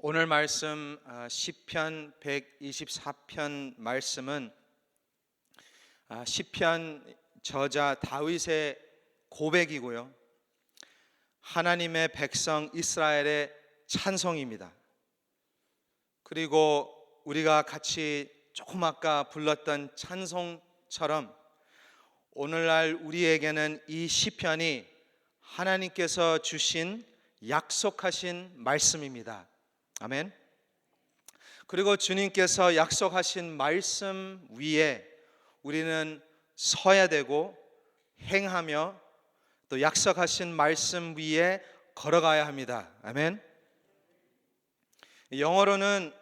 오늘 말씀 시편 124편 말씀은 시편 저자 다윗의 고백이고요, 하나님의 백성 이스라엘의 찬송입니다. 그리고 우리가 같이 조금 아까 불렀던 찬송처럼 오늘날 우리에게는 이 시편이 하나님께서 주신 약속하신 말씀입니다. 아멘. 그리고 주님께서 약속하신 말씀 위에 우리는 서야 되고 행하며 또 약속하신 말씀 위에 걸어가야 합니다. 아멘. 영어로는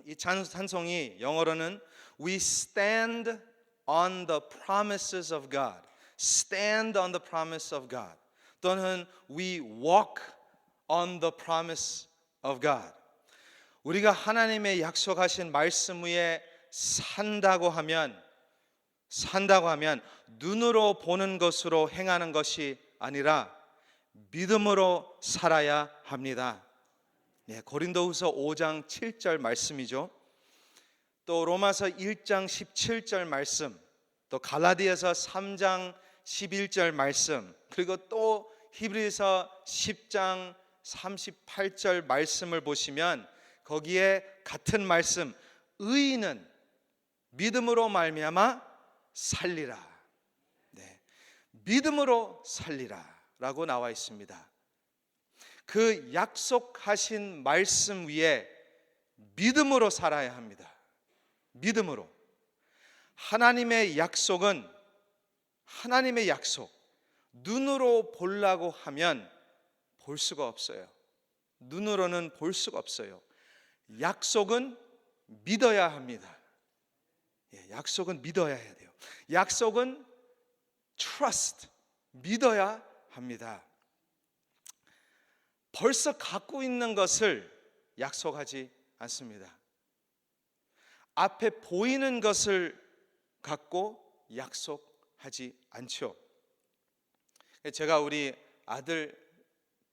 이 찬송이 영어로는 We stand on the promises of God. Stand on the promise of God. 또는 We walk on the promise of God. 우리가 하나님의 약속하신 말씀 위에 산다고 하면 눈으로 보는 것으로 행하는 것이 아니라 믿음으로 살아야 합니다. 고린도후서 5장 7절 말씀이죠. 또 로마서 1장 17절 말씀, 또 갈라디아서 3장 11절 말씀, 그리고 또 히브리서 10장 38절 말씀을 보시면 거기에 같은 말씀, 의인은 믿음으로 말미암아 살리라. 믿음으로 살리라 라고 나와 있습니다. 그 약속하신 말씀 위에 믿음으로 살아야 합니다. 믿음으로. 하나님의 약속, 눈으로 보려고 하면 볼 수가 없어요. 눈으로는 볼 수가 없어요. 약속은 믿어야 합니다. 약속은 믿어야 해야 돼요. 약속은 trust, 믿어야 합니다. 벌써 갖고 있는 것을 약속하지 않습니다. 앞에 보이는 것을 갖고 약속하지 않죠. 제가 우리 아들,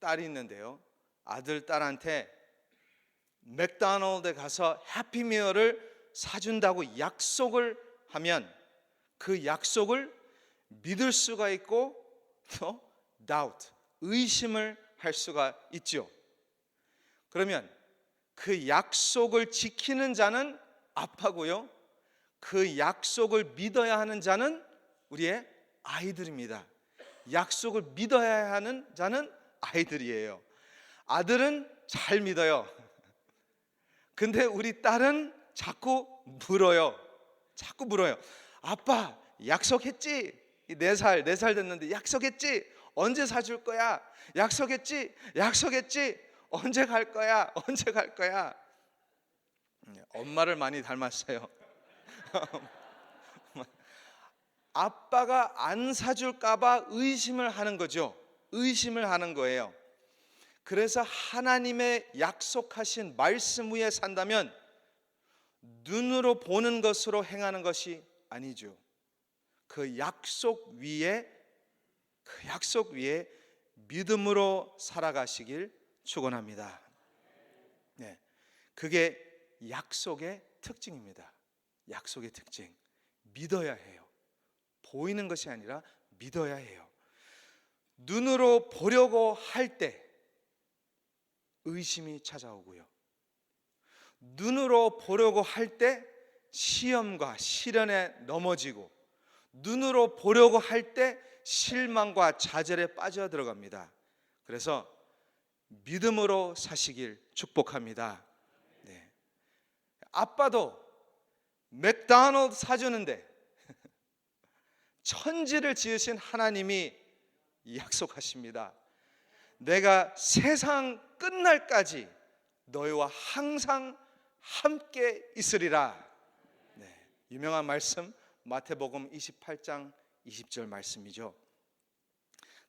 딸이 있는데요, 아들, 딸한테 맥도날드에 가서 해피미어를 사준다고 약속을 하면 그 약속을 믿을 수가 있고 또 doubt, 의심을 할 수가 있죠. 그러면 그 약속을 지키는 자는 아빠고요, 그 약속을 믿어야 하는 자는 우리의 아이들입니다. 약속을 믿어야 하는 자는 아이들이에요. 아들은 잘 믿어요. 근데 우리 딸은 자꾸 물어요. 아빠, 약속했지? 4살 됐는데 약속했지? 언제 사줄 거야? 약속했지? 언제 갈 거야? 엄마를 많이 닮았어요. 아빠가 안 사줄까 봐 의심을 하는 거죠. 의심을 하는 거예요. 그래서 하나님의 약속하신 말씀 위에 산다면 눈으로 보는 것으로 행하는 것이 아니죠. 그 약속 위에 믿음으로 살아가시길 축원합니다. 그게 약속의 특징입니다. 약속의 특징. 믿어야 해요. 보이는 것이 아니라 믿어야 해요. 눈으로 보려고 할 때 의심이 찾아오고요, 눈으로 보려고 할 때 시험과 시련에 넘어지고, 눈으로 보려고 할 때 실망과 좌절에 빠져 들어갑니다. 그래서 믿음으로 사시길 축복합니다. 아빠도 맥도날드 사주는데 천지를 지으신 하나님이 약속하십니다. 내가 세상 끝날까지 너희와 항상 함께 있으리라. 유명한 말씀 마태복음 28장 20절 말씀이죠.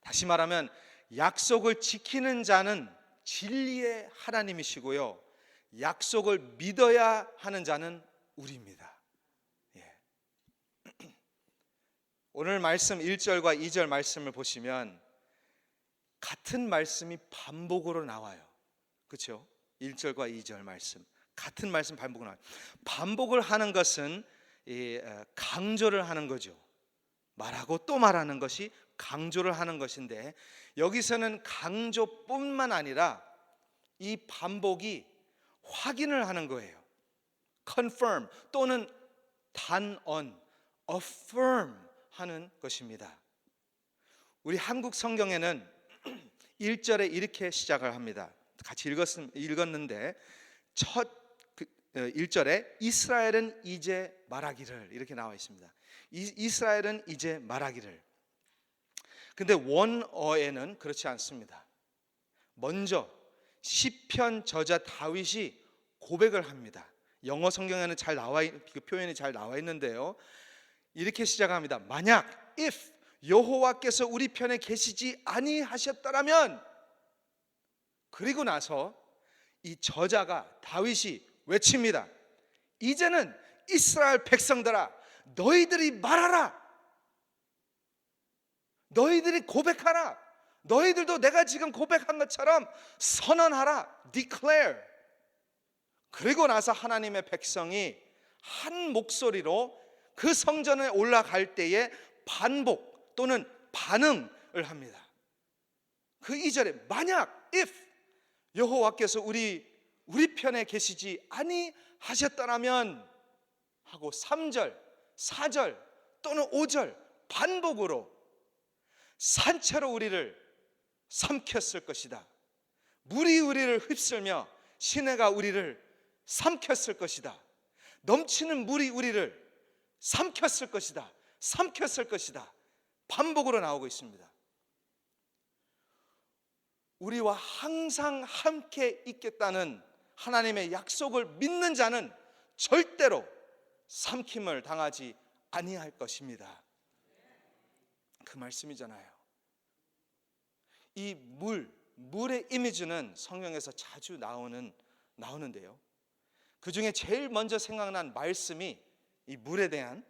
다시 말하면 약속을 지키는 자는 진리의 하나님이시고요, 약속을 믿어야 하는 자는 우리입니다. 오늘 말씀 1절과 2절 말씀을 보시면 같은 말씀이 반복으로 나와요. 그렇죠? 1절과 2절 말씀 같은 말씀 반복을 하는. 반복을 하는 것은 강조를 하는 거죠. 말하고 또 말하는 것이 강조를 하는 것인데, 여기서는 강조뿐만 아니라 이 반복이 확인을 하는 거예요. confirm 또는 단언, affirm 하는 것입니다. 우리 한국 성경에는 1절에 이렇게 시작을 합니다. 같이 읽었는데 첫 1절에 이스라엘은 이제 말하기를 이렇게 나와 있습니다. 이스라엘은 이제 말하기를. 근데 원어에는 그렇지 않습니다. 먼저 시편 저자 다윗이 고백을 합니다. 영어 성경에는 그 표현이 잘 나와 있는데요. 이렇게 시작합니다. 만약 if 여호와께서 우리 편에 계시지 아니하셨더라면, 그리고 나서 이 저자가 다윗이 외칩니다. 이제는 이스라엘 백성들아, 너희들이 말하라. 너희들이 고백하라. 너희들도 내가 지금 고백한 것처럼 선언하라. declare. 그리고 나서 하나님의 백성이 한 목소리로 그 성전에 올라갈 때에 반복 또는 반응을 합니다. 그 2절에 만약 if 여호와께서 우리 편에 계시지 아니하셨더라면 하고 3절, 4절 또는 5절 반복으로 산채로 우리를 삼켰을 것이다. 물이 우리를 휩쓸며 시내가 우리를 삼켰을 것이다. 넘치는 물이 우리를 삼켰을 것이다. 삼켰을 것이다. 반복으로 나오고 있습니다. 우리와 항상 함께 있겠다는 하나님의 약속을 믿는 자는 절대로 삼킴을 당하지 아니할 것입니다. 그 말씀이잖아요. 이 물의 이미지는 성경에서 자주 나오는데요. 그 중에 제일 먼저 생각난 말씀이 이 물에 대한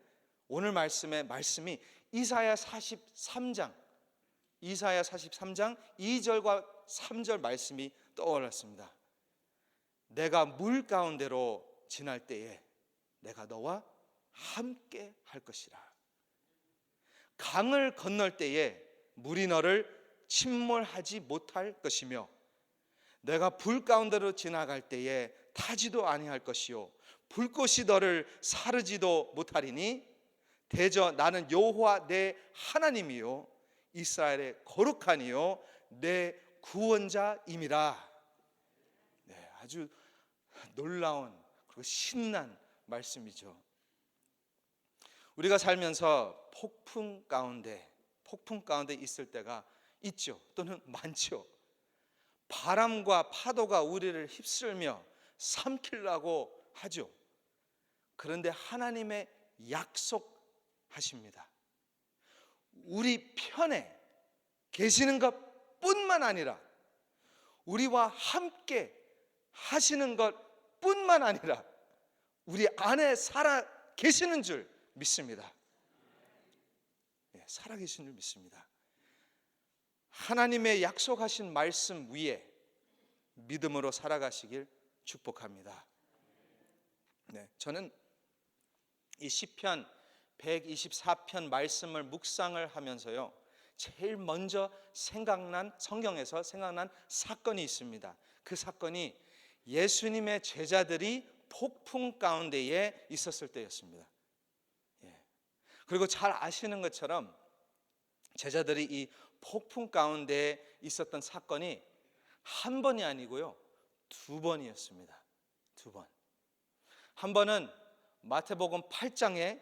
오늘 말씀의 말씀이 이사야 43장 2절과 3절 말씀이 떠올랐습니다. 내가 물 가운데로 지날 때에 내가 너와 함께 할 것이라. 강을 건널 때에 물이 너를 침몰하지 못할 것이며, 내가 불 가운데로 지나갈 때에 타지도 아니할 것이요 불꽃이 너를 사르지도 못하리니 대저 나는 여호와 내 하나님이요 이스라엘의 거룩하니요 내 구원자임이라. 네, 아주 놀라운 그리고 신난 말씀이죠. 우리가 살면서 폭풍 가운데 있을 때가 있죠. 또는 많죠. 바람과 파도가 우리를 휩쓸며 삼키려고 하죠. 그런데 하나님의 약속하십니다. 우리 편에 계시는 것뿐만 아니라 우리와 함께 하시는 것뿐만 아니라 우리 안에 살아 계시는 줄 믿습니다. 살아 계시는 줄 믿습니다. 하나님의 약속하신 말씀 위에 믿음으로 살아가시길 축복합니다. 네, 저는 이 시편 124편 말씀을 묵상을 하면서요, 제일 먼저 성경에서 생각난 사건이 있습니다. 그 사건이 예수님의 제자들이 폭풍 가운데에 있었을 때였습니다. 그리고 잘 아시는 것처럼 제자들이 이 폭풍 가운데 있었던 사건이 한 번이 아니고요, 두 번이었습니다. 두 번. 한 번은 마태복음 8장에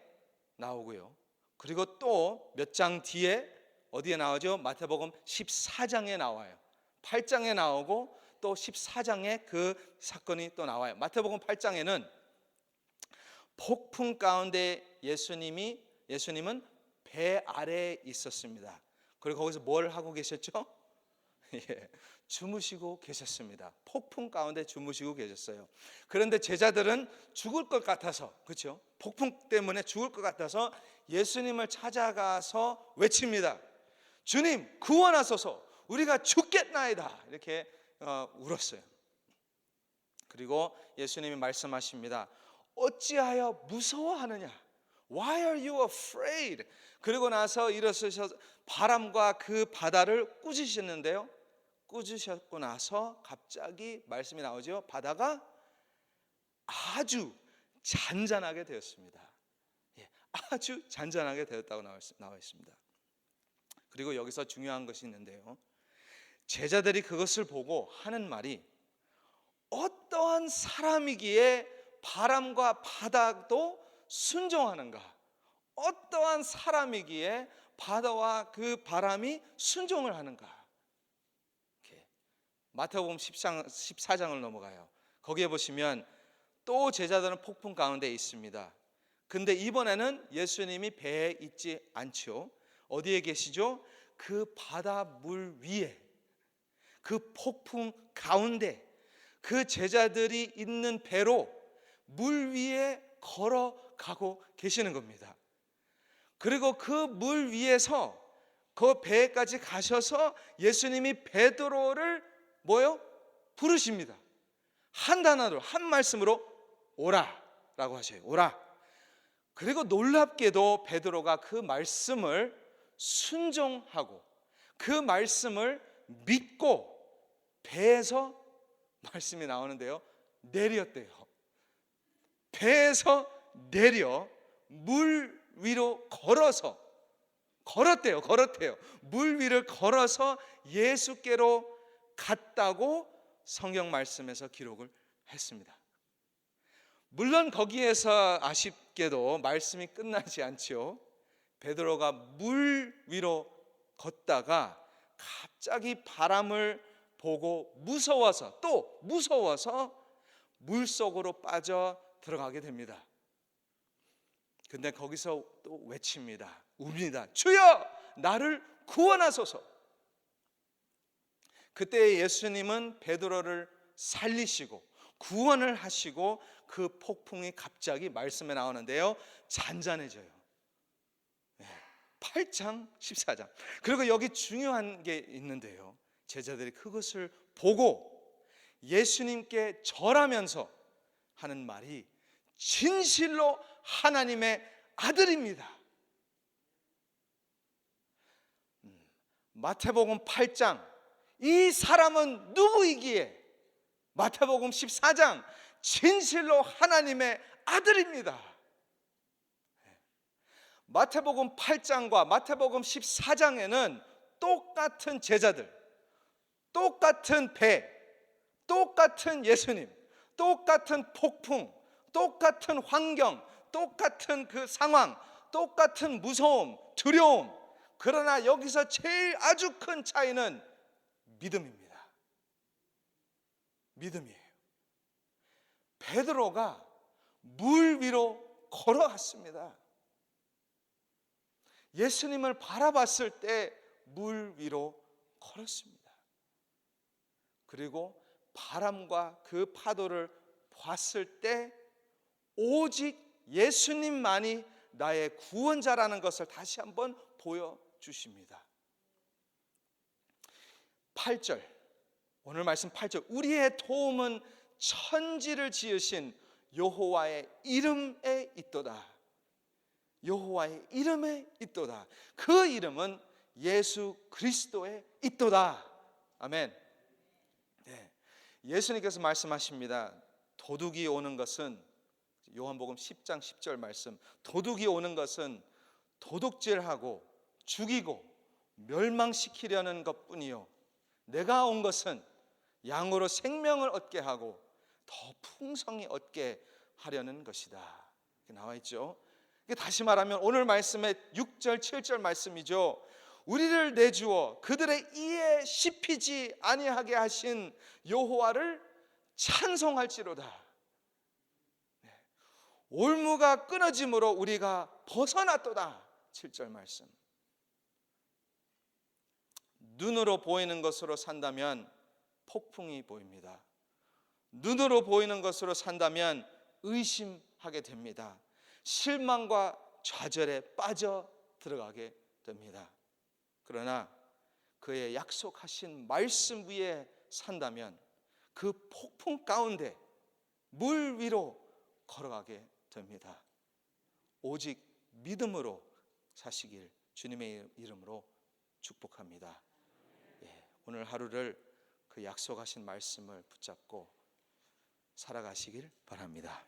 나오고요, 그리고 또 몇 장 뒤에 어디에 나오죠? 마태복음 14장에 나와요. 8장에 나오고 또 14장에 그 사건이 또 나와요. 마태복음 8장에는 폭풍 가운데 예수님은 배 아래에 있었습니다. 그리고 거기서 뭘 하고 계셨죠? 주무시고 계셨습니다. 폭풍 가운데 주무시고 계셨어요. 그런데 제자들은 죽을 것 같아서, 그렇죠? 폭풍 때문에 죽을 것 같아서 예수님을 찾아가서 외칩니다. 주님, 구원하소서, 우리가 죽겠나이다. 이렇게 울었어요. 그리고 예수님이 말씀하십니다. 어찌하여 무서워하느냐? Why are you afraid? 그리고 나서 일어서셔서 바람과 그 바다를 꾸짖으셨는데요. 꾸짖으셨고 나서 갑자기 말씀이 나오죠. 바다가 아주 잔잔하게 되었습니다. 아주 잔잔하게 되었다고 나와 있습니다. 그리고 여기서 중요한 것이 있는데요. 제자들이 그것을 보고 하는 말이 어떠한 사람이기에 바람과 바다도 순종하는가? 어떠한 사람이기에 바다와 그 바람이 순종을 하는가? 마태복음 14장을 넘어가요. 거기에 보시면 또 제자들은 폭풍 가운데 있습니다. 근데 이번에는 예수님이 배에 있지 않죠. 어디에 계시죠? 그 바다 물 위에, 그 폭풍 가운데 그 제자들이 있는 배로 물 위에 걸어가고 계시는 겁니다. 그리고 그 물 위에서 그 배까지 가셔서 예수님이 베드로를 부르십니다. 한 단어로, 한 말씀으로 오라라고 하셔요. 오라. 그리고 놀랍게도 베드로가 그 말씀을 순종하고 그 말씀을 믿고 배에서 말씀이 나오는데요. 내렸대요. 배에서 내려 물 위로 걸었대요. 물 위를 걸어서 예수께로 갔다고 성경 말씀에서 기록을 했습니다. 물론 거기에서 아쉽게도 말씀이 끝나지 않죠. 베드로가 물 위로 걷다가 갑자기 바람을 보고 무서워서 물속으로 빠져 들어가게 됩니다. 근데 거기서 또 외칩니다. 웁니다. 주여 나를 구원하소서. 그때 예수님은 베드로를 살리시고 구원을 하시고 그 폭풍이 갑자기 말씀에 나오는데요. 잔잔해져요. 8장 14장. 그리고 여기 중요한 게 있는데요. 제자들이 그것을 보고 예수님께 절하면서 하는 말이 진실로 하나님의 아들입니다. 마태복음 8장 이 사람은 누구이기에 마태복음 14장 진실로 하나님의 아들입니다. 마태복음 8장과 마태복음 14장에는 똑같은 제자들, 똑같은 배, 똑같은 예수님, 똑같은 폭풍, 똑같은 환경, 똑같은 그 상황, 똑같은 무서움, 두려움. 그러나 여기서 제일 아주 큰 차이는 믿음입니다. 믿음이에요. 베드로가 물 위로 걸어갔습니다. 예수님을 바라봤을 때 물 위로 걸었습니다. 그리고 바람과 그 파도를 봤을 때 오직 예수님만이 나의 구원자라는 것을 다시 한번 보여주십니다. 8절, 오늘 말씀 8절, 우리의 도움은 천지를 지으신 여호와의 이름에 있도다. 여호와의 이름에 있도다. 그 이름은 예수 그리스도에 있도다. 아멘. 네. 예수님께서 말씀하십니다. 도둑이 오는 것은, 요한복음 10장 10절 말씀, 도둑이 오는 것은 도둑질하고 죽이고 멸망시키려는 것뿐이요 내가 온 것은 양으로 생명을 얻게 하고 더 풍성히 얻게 하려는 것이다. 이렇게 나와 있죠. 다시 말하면 오늘 말씀의 6절 7절 말씀이죠. 우리를 내주어 그들의 이에 씹히지 아니하게 하신 여호와를 찬송할지로다. 올무가 끊어짐으로 우리가 벗어났도다. 7절 말씀. 눈으로 보이는 것으로 산다면 폭풍이 보입니다. 눈으로 보이는 것으로 산다면 의심하게 됩니다. 실망과 좌절에 빠져 들어가게 됩니다. 그러나 그의 약속하신 말씀 위에 산다면 그 폭풍 가운데 물 위로 걸어가게 됩니다. 오직 믿음으로 사시길 주님의 이름으로 축복합니다. 오늘 하루를 그 약속하신 말씀을 붙잡고 살아가시길 바랍니다.